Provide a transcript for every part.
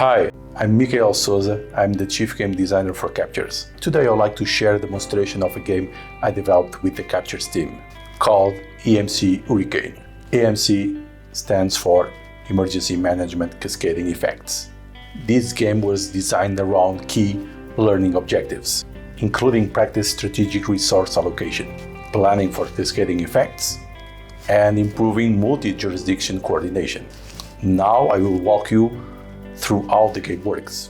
Hi, I'm Micael Sousa. I'm the Chief Game Designer for CAPTRS. Today I'd like to share a demonstration of a game I developed with the CAPTRS team called EMCE Hurricane. EMCE stands for Emergency Management Cascading Effects. This game was designed around key learning objectives, including practice strategic resource allocation, planning for cascading effects, and improving multi-jurisdiction coordination. Now I will walk you through how the game works.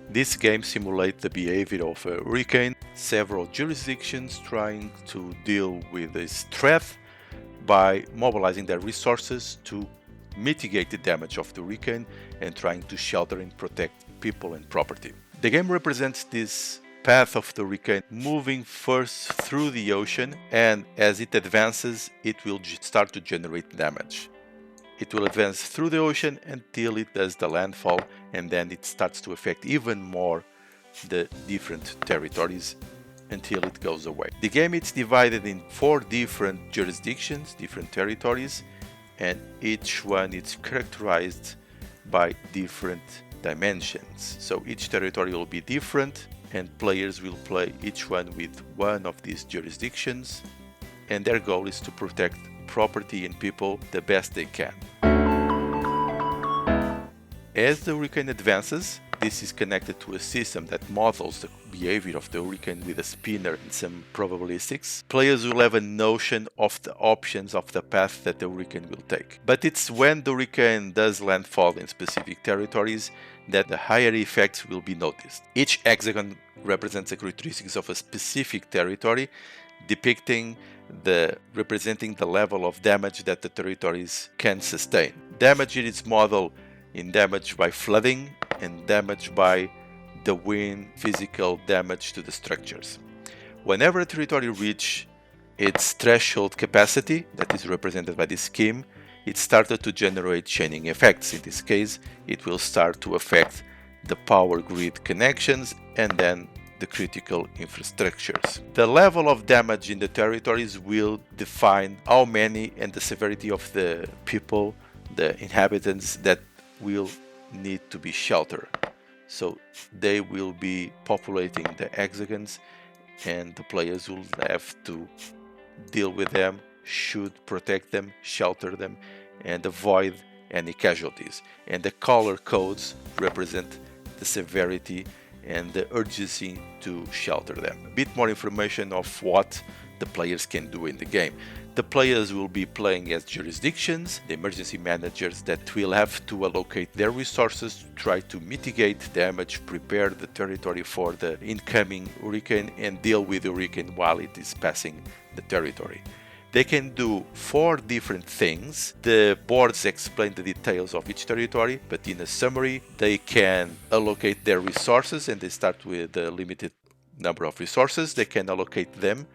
This game simulates the behavior of a hurricane, several jurisdictions trying to deal with this threat by mobilizing their resources to mitigate the damage of the hurricane and trying to shelter and protect people and property. The game represents this path of the hurricane moving first through the ocean, and as it advances, it will start to generate damage. It will advance through the ocean until it does the landfall, and then it starts to affect even more the different territories until it goes away. The game is divided in 4 different jurisdictions, different territories, and each one is characterized by different dimensions. So each territory will be different, and players will play each one with one of these jurisdictions, and their goal is to protect property and people the best they can. As the hurricane advances, this is connected to a system that models the behavior of the hurricane with a spinner and some probabilistics. Players will have a notion of the options of the path that the hurricane will take. But it's when the hurricane does landfall in specific territories that the higher effects will be noticed. Each hexagon represents the characteristics of a specific territory, representing the level of damage that the territories can sustain. Damage is modeled in damage by flooding and damage by the wind, physical damage to the structures. Whenever a territory reaches its threshold capacity, that is represented by this scheme, it started to generate chaining effects. In this case, it will start to affect the power grid connections and then the critical infrastructures. The level of damage in the territories will define how many and the severity of the people, the inhabitants that will need to be sheltered. So they will be populating the hexagons, and the players will have to deal with them, should protect them, shelter them, and avoid any casualties. And the color codes represent the severity and the urgency to shelter them. A bit more information of what the players can do in the game. The players will be playing as jurisdictions, the emergency managers that will have to allocate their resources to try to mitigate damage, prepare the territory for the incoming hurricane, and deal with the hurricane while it is passing the territory. They can do 4 different things. The boards explain the details of each territory, but in a summary, they can allocate their resources, and they start with a limited number of resources. They can allocate them,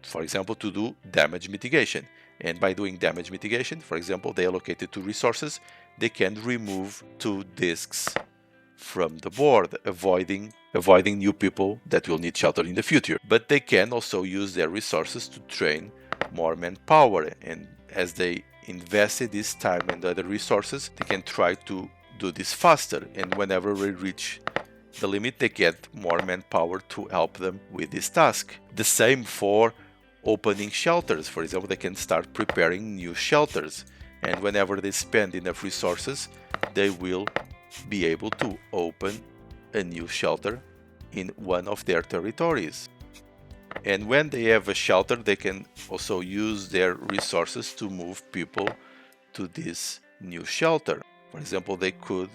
for example, to do damage mitigation. And by doing damage mitigation, for example, they allocated 2 resources, they can remove 2 discs from the board, avoiding new people that will need shelter in the future. But they can also use their resources to train more manpower, and as they invested this time and other resources, they can try to do this faster, and whenever we reach the limit, they get more manpower to help them with this task. The same for opening shelters. For example, they can start preparing new shelters, and whenever they spend enough resources, they will be able to open a new shelter in one of their territories. And when they have a shelter, they can also use their resources to move people to this new shelter. For example, they could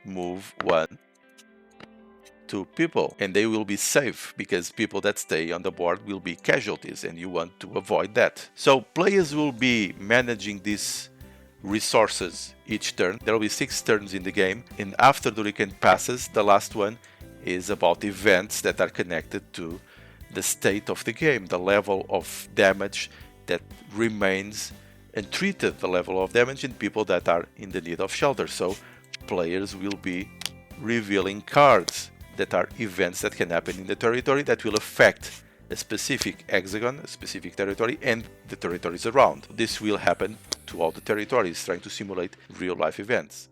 move 1, 2 people, and they will be safe because people that stay on the board will be casualties, and you want to avoid that. So players will be managing these resources each turn. There will be 6 turns in the game, and after the hurricane passes, the last one is about events that are connected to the state of the game, the level of damage that remains untreated, the level of damage in people that are in the need of shelter. So players will be revealing cards that are events that can happen in the territory that will affect a specific hexagon, a specific territory, and the territories around. This will happen to all the territories, trying to simulate real-life events.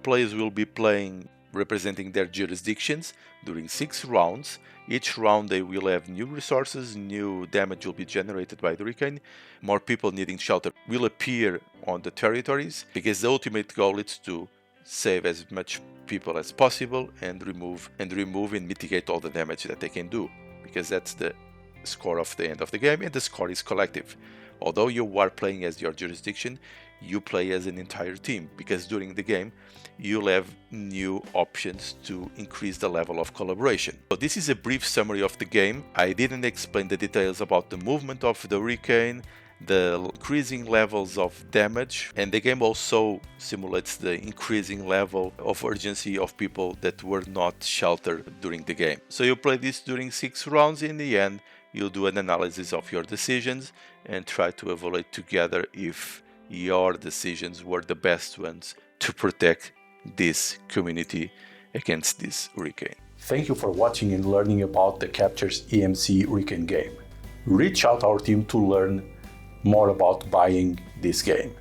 Players will be playing representing their jurisdictions during 6 rounds. Each round they will have new resources, new damage will be generated by the hurricane, more people needing shelter will appear on the territories, because the ultimate goal is to save as much people as possible and remove and mitigate all the damage that they can do, because that's the score of the end of the game, and the score is collective. Although you are playing as your jurisdiction, you play as an entire team, because during the game you'll have new options to increase the level of collaboration. So this is a brief summary of the game. I didn't explain the details about the movement of the hurricane, the increasing levels of damage, and the game also simulates the increasing level of urgency of people that were not sheltered during the game. So you play this during 6 rounds. In the end, you'll do an analysis of your decisions and try to evaluate together if your decisions were the best ones to protect this community against this hurricane. Thank you for watching and learning about the CAPTRS EMCE hurricane game. Reach out our team to learn more about buying this game.